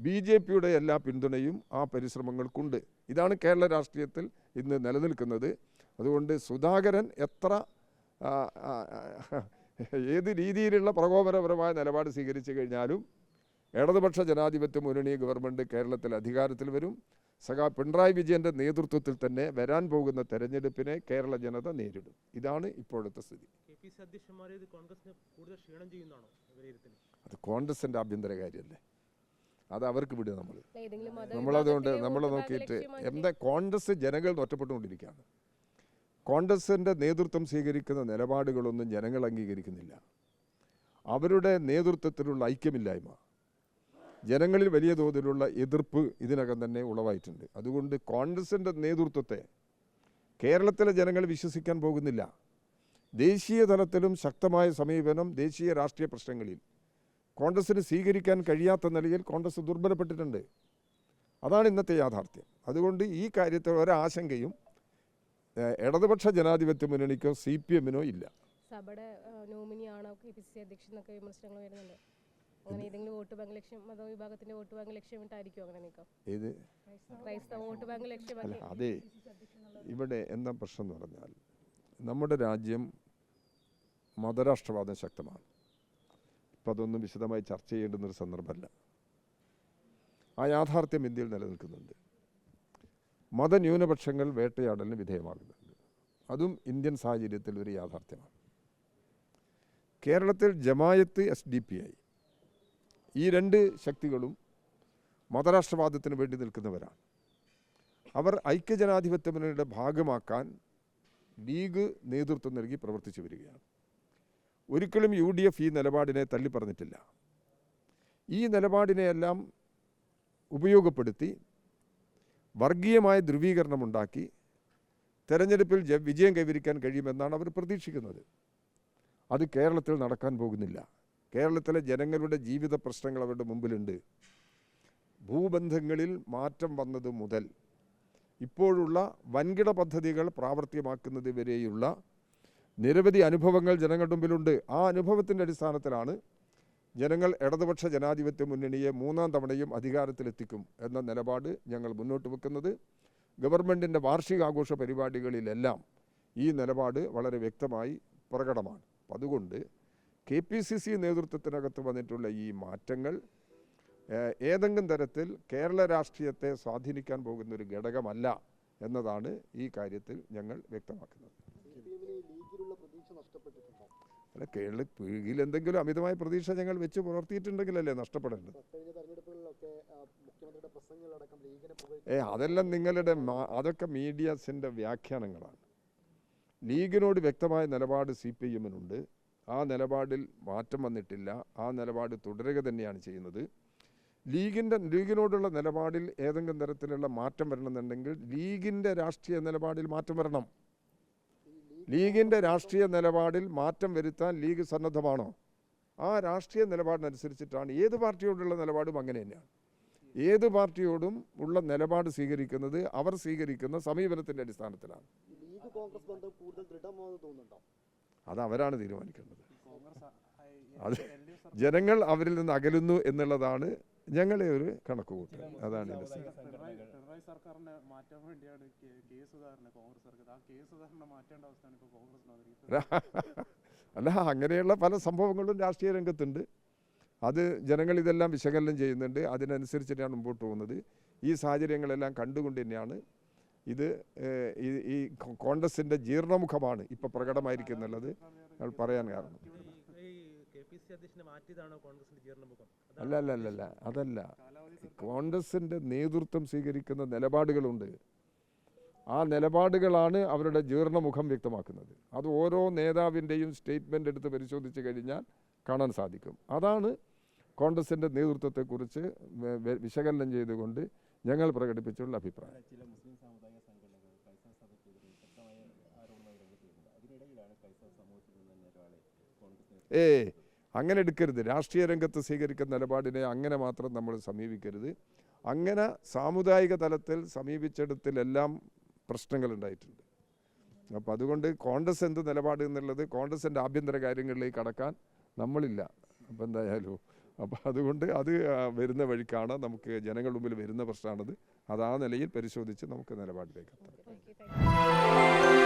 BJPയുടെ എല്ലാ പിന്തുണയും ആ പരിശ്രമങ്ങൾക്കുണ്ട്. ഇതാണ് കേരള രാഷ്ട്രീയത്തിൽ ഇന്ന് നിലനിൽക്കുന്നത്. അതുകൊണ്ട് സുധാകരൻ എത്ര ഏത് രീതിയിലുള്ള പ്രകോപനപരമായ നിലപാട് സ്വീകരിച്ചു കഴിഞ്ഞാലും ഇടതുപക്ഷ ജനാധിപത്യ മുന്നണി ഗവൺമെൻറ് കേരളത്തിൽ അധികാരത്തിൽ വരും. പിണറായി വിജയൻ്റെ നേതൃത്വത്തിൽ തന്നെ വരാൻ പോകുന്ന തെരഞ്ഞെടുപ്പിനെ കേരള ജനത നേരിടും. ഇതാണ് ഇപ്പോഴത്തെ സ്ഥിതി. അത് കോൺഗ്രസിൻ്റെ ആഭ്യന്തര കാര്യമല്ലേ, അത് അവർക്ക് വിടുക. നമ്മളതുകൊണ്ട് നമ്മൾ നോക്കിയിട്ട് എന്താ, കോൺഗ്രസ് ജനങ്ങൾ ഒറ്റപ്പെട്ടുകൊണ്ടിരിക്കുകയാണ്. കോൺഗ്രസിൻ്റെ നേതൃത്വം സ്വീകരിക്കുന്ന നിലപാടുകളൊന്നും ജനങ്ങൾ അംഗീകരിക്കുന്നില്ല. അവരുടെ നേതൃത്വത്തിലുള്ള ഐക്യമില്ലായ്മ, ജനങ്ങളിൽ വലിയ തോതിലുള്ള എതിർപ്പ് ഇതിനകം തന്നെ ഉളവായിട്ടുണ്ട്. അതുകൊണ്ട് കോൺഗ്രസിൻ്റെ നേതൃത്വത്തെ കേരളത്തിലെ ജനങ്ങൾ വിശ്വസിക്കാൻ പോകുന്നില്ല. ദേശീയ തലത്തിലും ശക്തമായ സമീപനം ദേശീയ രാഷ്ട്രീയ പ്രശ്നങ്ങളിൽ കോൺഗ്രസിന് സ്വീകരിക്കാൻ കഴിയാത്ത നിലയിൽ കോൺഗ്രസ് ദുർബലപ്പെട്ടിട്ടുണ്ട്. അതാണ് ഇന്നത്തെ യാഥാർത്ഥ്യം. അതുകൊണ്ട് ഈ കാര്യത്തിൽ ഒരാശങ്കയും ഇടതുപക്ഷ ജനാധിപത്യ മുന്നണിക്കോ CPM-നോ ഇല്ല. സഭയുടെ നോമിനിയാണോ KPCC അധ്യക്ഷൻ എന്നൊക്കെ വിമർശനങ്ങൾ വരുന്നുണ്ട്. അങ്ങനെ ഏതെങ്കിലും വോട്ട് ബാങ്ക് ലക്ഷ്യം, മതവിഭാഗത്തിന്റെ വോട്ട് ബാങ്ക് ലക്ഷ്യമിട്ടായിരിക്കും അങ്ങനെ നീക്കം? ഏത് ക്രൈസ്തവ വോട്ട് ബാങ്ക് ലക്ഷ്യമാക്കി? അതെ, ഇവിടെ എന്താ പ്രശ്നം എന്ന് പറഞ്ഞാൽ നമ്മുടെ രാജ്യം മതരാഷ്ട്രവാദം ശക്തമാണ്. ഇപ്പം അതൊന്നും വിശദമായി ചർച്ച ചെയ്യേണ്ടുന്നൊരു സന്ദർഭമല്ല. ആ യാഥാർത്ഥ്യം ഇന്ത്യയിൽ നിലനിൽക്കുന്നുണ്ട്. മതന്യൂനപക്ഷങ്ങൾ വേട്ടയാടലിന് വിധേയമാകുന്നുണ്ട്. അതും ഇന്ത്യൻ സാഹചര്യത്തിൽ ഒരു യാഥാർത്ഥ്യമാണ്. കേരളത്തിൽ ജമായത്ത്, SDPI ഈ രണ്ട് ശക്തികളും മതരാഷ്ട്രവാദത്തിന് വേണ്ടി നിൽക്കുന്നവരാണ്. അവർ ഐക്യജനാധിപത്യ മുന്നണിയുടെ ഭാഗമാക്കാൻ ലീഗ് നേതൃത്വം നൽകി പ്രവർത്തിച്ചു വരികയാണ്. ഒരിക്കലും UDF ഈ നിലപാടിനെ തള്ളിപ്പറഞ്ഞിട്ടില്ല. ഈ നിലപാടിനെയെല്ലാം ഉപയോഗപ്പെടുത്തി വർഗീയമായ ധ്രുവീകരണമുണ്ടാക്കി തെരഞ്ഞെടുപ്പിൽ വിജയം കൈവരിക്കാൻ കഴിയുമെന്നാണ് അവർ പ്രതീക്ഷിക്കുന്നത്. അത് കേരളത്തിൽ നടക്കാൻ പോകുന്നില്ല. കേരളത്തിലെ ജനങ്ങളുടെ ജീവിത പ്രശ്നങ്ങൾ അവരുടെ മുമ്പിലുണ്ട്. ഭൂബന്ധങ്ങളിൽ മാറ്റം വന്നത് മുതൽ ഇപ്പോഴുള്ള വൻകിട പദ്ധതികൾ പ്രാവർത്തികമാക്കുന്നത് വരെയുള്ള നിരവധി അനുഭവങ്ങൾ ജനങ്ങളുടെ മുമ്പിലുണ്ട്. ആ അനുഭവത്തിൻ്റെ അടിസ്ഥാനത്തിലാണ് ജനങ്ങൾ ഇടതുപക്ഷ ജനാധിപത്യ മുന്നണിയെ 3ാം തവണയും അധികാരത്തിലെത്തിക്കും എന്ന നിലപാട് ഞങ്ങൾ മുന്നോട്ട് വെക്കുന്നത്. ഗവൺമെൻറ്റിൻ്റെ വാർഷികാഘോഷ പരിപാടികളിലെല്ലാം ഈ നിലപാട് വളരെ വ്യക്തമായി പ്രകടമാണ്. അതുകൊണ്ട് KPCC നേതൃത്വത്തിനകത്ത് വന്നിട്ടുള്ള ഈ മാറ്റങ്ങൾ ഏതെങ്കിലും തരത്തിൽ കേരള രാഷ്ട്രീയത്തെ സ്വാധീനിക്കാൻ പോകുന്നൊരു ഘടകമല്ല എന്നതാണ് ഈ കാര്യത്തിൽ ഞങ്ങൾ വ്യക്തമാക്കുന്നത്. അല്ല, കീഴിൽ എന്തെങ്കിലും അമിതമായ പ്രതീക്ഷ ഞങ്ങൾ വെച്ച് പുലർത്തിയിട്ടുണ്ടെങ്കിലല്ലേ നഷ്ടപ്പെടേണ്ടത്. അതെല്ലാം നിങ്ങളുടെ അതൊക്കെ മീഡിയസിൻ്റെ വ്യാഖ്യാനങ്ങളാണ്. ലീഗിനോട് വ്യക്തമായ നിലപാട് CPM-നുണ്ട്. ആ നിലപാടിൽ മാറ്റം വന്നിട്ടില്ല. ആ നിലപാട് തുടരുക തന്നെയാണ് ചെയ്യുന്നത്. ലീഗിനോടുള്ള നിലപാടിൽ ഏതെങ്കിലും തരത്തിലുള്ള മാറ്റം വരണമെന്നുണ്ടെങ്കിൽ ലീഗിൻ്റെ രാഷ്ട്രീയ നിലപാടിൽ മാറ്റം വരണം. ലീഗിൻ്റെ രാഷ്ട്രീയ നിലപാടിൽ മാറ്റം വരുത്താൻ ലീഗ് സന്നദ്ധമാണോ? ആ രാഷ്ട്രീയ നിലപാടിനനുസരിച്ചിട്ടാണ് ഏത് പാർട്ടിയോടുള്ള നിലപാടും അങ്ങനെ തന്നെയാണ്. ഏത് പാർട്ടിയോടും ഉള്ള നിലപാട് സ്വീകരിക്കുന്നത് അവർ സ്വീകരിക്കുന്ന സമീപനത്തിൻ്റെ അടിസ്ഥാനത്തിലാണ്. അത് അവരാണ് തീരുമാനിക്കേണ്ടത്. അത് ജനങ്ങൾ അവരിൽ നിന്ന് അകലുന്നു എന്നുള്ളതാണ് ഞങ്ങളെ ഒരു കണക്കുകൂട്ടൽ. അതാണ് അല്ല, അങ്ങനെയുള്ള പല സംഭവങ്ങളും രാഷ്ട്രീയ രംഗത്തുണ്ട്. അത് ജനങ്ങൾ ഇതെല്ലാം വിശകലനം ചെയ്യുന്നുണ്ട്. അതിനനുസരിച്ചിട്ടാണ് മുമ്പോട്ട് പോകുന്നത്. ഈ സാഹചര്യങ്ങളെല്ലാം കണ്ടുകൊണ്ട് തന്നെയാണ് ഇത് ഈ കോൺഗ്രസിൻ്റെ ജീർണമുഖമാണ് ഇപ്പോൾ പ്രകടമായിരിക്കുന്നുള്ളത് പറയാൻ കാരണം. അല്ല, അതല്ല. കോൺഗ്രസിൻ്റെ നേതൃത്വം സ്വീകരിക്കുന്ന നിലപാടുകളുണ്ട്. ആ നിലപാടുകളാണ് അവരുടെ ജീർണമുഖം വ്യക്തമാക്കുന്നത്. അത് ഓരോ നേതാവിൻ്റെയും സ്റ്റേറ്റ്മെൻ്റ് എടുത്ത് പരിശോധിച്ച് കഴിഞ്ഞാൽ കാണാൻ സാധിക്കും. അതാണ് കോൺഗ്രസിൻ്റെ നേതൃത്വത്തെക്കുറിച്ച് വിശകലനം ചെയ്തുകൊണ്ട് ഞങ്ങൾ പ്രകടിപ്പിച്ചുള്ള അഭിപ്രായം. അങ്ങനെ എടുക്കരുത്. രാഷ്ട്രീയ രംഗത്ത് സ്വീകരിക്കുന്ന നിലപാടിനെ അങ്ങനെ മാത്രം നമ്മൾ സമീപിക്കരുത്. അങ്ങനെ സാമുദായിക തലത്തിൽ സമീപിച്ചിടത്തിലെല്ലാം പ്രശ്നങ്ങളുണ്ടായിട്ടുണ്ട്. അപ്പോൾ അതുകൊണ്ട് കോൺഗ്രസ് എന്ത് നിലപാട് എന്നുള്ളത് കോൺഗ്രസിൻ്റെ ആഭ്യന്തര കാര്യങ്ങളിലേക്ക് കടക്കാൻ നമ്മളില്ല. അപ്പോൾ എന്തായാലും അപ്പോൾ അതുകൊണ്ട് അത് വരുന്ന വഴിക്കാണ്, നമുക്ക് ജനങ്ങളുടെ മുമ്പിൽ വരുന്ന പ്രശ്നമാണത്. അത് ആ നിലയിൽ പരിശോധിച്ച് നമുക്ക് നിലപാടിലേക്ക് എത്താം. Okay, thank you.